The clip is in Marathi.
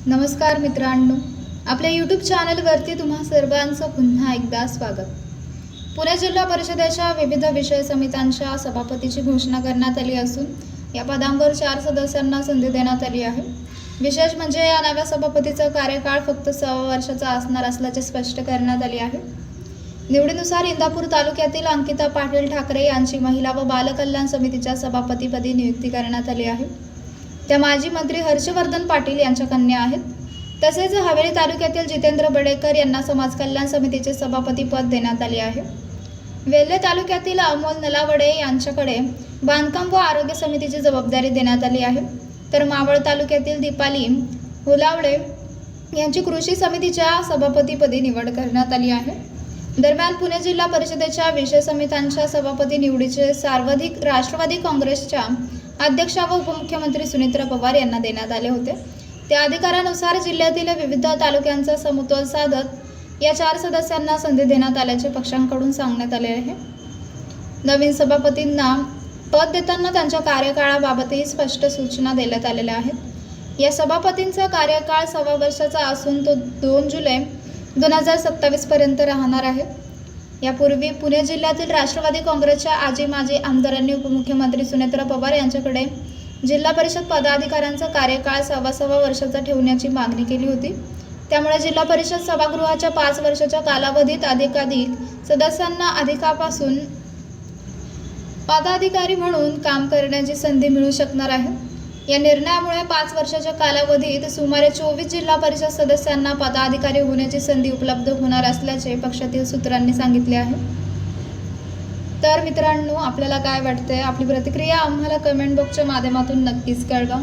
नमस्कार मित्रांनो, आपल्या यूट्यूब चॅनलवरती तुम्हा सर्वांचं पुन्हा एकदा स्वागत. पुणे जिल्हा परिषदेच्या विविध विषय समित्यांच्या सभापतीची घोषणा करण्यात आली असून या पदांवर 4 सदस्यांना संधी देण्यात आली आहे. विशेष म्हणजे या नव्या सभापतीचा कार्यकाळ फक्त 6 वर्षाचा असणार असल्याचे स्पष्ट करण्यात आले आहे. निवडीनुसार इंदापूर तालुक्यातील अंकिता पाटील ठाकरे यांची महिला व बालकल्याण समितीच्या सभापतीपदी नियुक्ती करण्यात आली आहे. त्या माजी मंत्री हर्षवर्धन पाटील यांच्या कन्या आहेत. तसेच हवेली तालुक्यातील जितेंद्र बडेकर यांना समाज कल्याण समितीचे सभापती पद देण्यात आले आहे. वेल्हे तालुक्यातील अमोल नलावडे यांच्याकडे बांधकाम व आरोग्य समितीची जबाबदारी देण्यात आली आहे. तर मावळ तालुक्यातील दीपाली हुलावडे यांची कृषी समितीच्या सभापतीपदी निवड करण्यात आली आहे. दरम्यान पुणे जिल्हा परिषदेच्या विषय समित्यांच्या सभापती निवडीचे सर्वाधिक राष्ट्रवादी काँग्रेसच्या अध्यक्षा व उपमुख्यमंत्री सुनेत्रा पवार यांना देण्यात आले होते. त्या अधिकारानुसार जिल्ह्यातील विविध तालुक्यांचा समतोल साधत या 4 सदस्यांना संधी देण्यात आल्याचे पक्षांकडून सांगण्यात आले आहे. नवीन सभापतींना पद देताना त्यांच्या कार्यकाळाबाबतही स्पष्ट सूचना देण्यात आलेल्या आहेत. या सभापतींचा कार्यकाळ 6 वर्षाचा असून तो 2 जुलै 2027 पर्यंत राहणार आहे. यापूर्वी पुणे जिल्ह्यातील राष्ट्रवादी काँग्रेसच्या आजी माजी आमदारांनी उपमुख्यमंत्री सुनेत्रा पवार यांच्याकडे जिल्हा परिषद पदाधिकाऱ्यांचा कार्यकाळ 6 वर्षाचा ठेवण्याची मागणी केली होती. त्यामुळे जिल्हा परिषद सभागृहाच्या 5 वर्षाच्या कालावधीत अधिकाधिक सदस्यांना अधिकापासून पदाधिकारी म्हणून काम करण्याची संधी मिळू शकणार आहे. या निर्णयामुळे 5 वर्षाच्या कालावधीत सुमारे 24 जिल्हा परिषद सदस्यांना पदाधिकारी होण्याची संधी उपलब्ध होणार असल्याचे पक्षातील सूत्रांनी सांगितले आहे. तर मित्रांनो, आपल्याला काय वाटतंय? आपली प्रतिक्रिया आम्हाला कमेंट बॉक्सच्या माध्यमातून नक्कीच कळवा.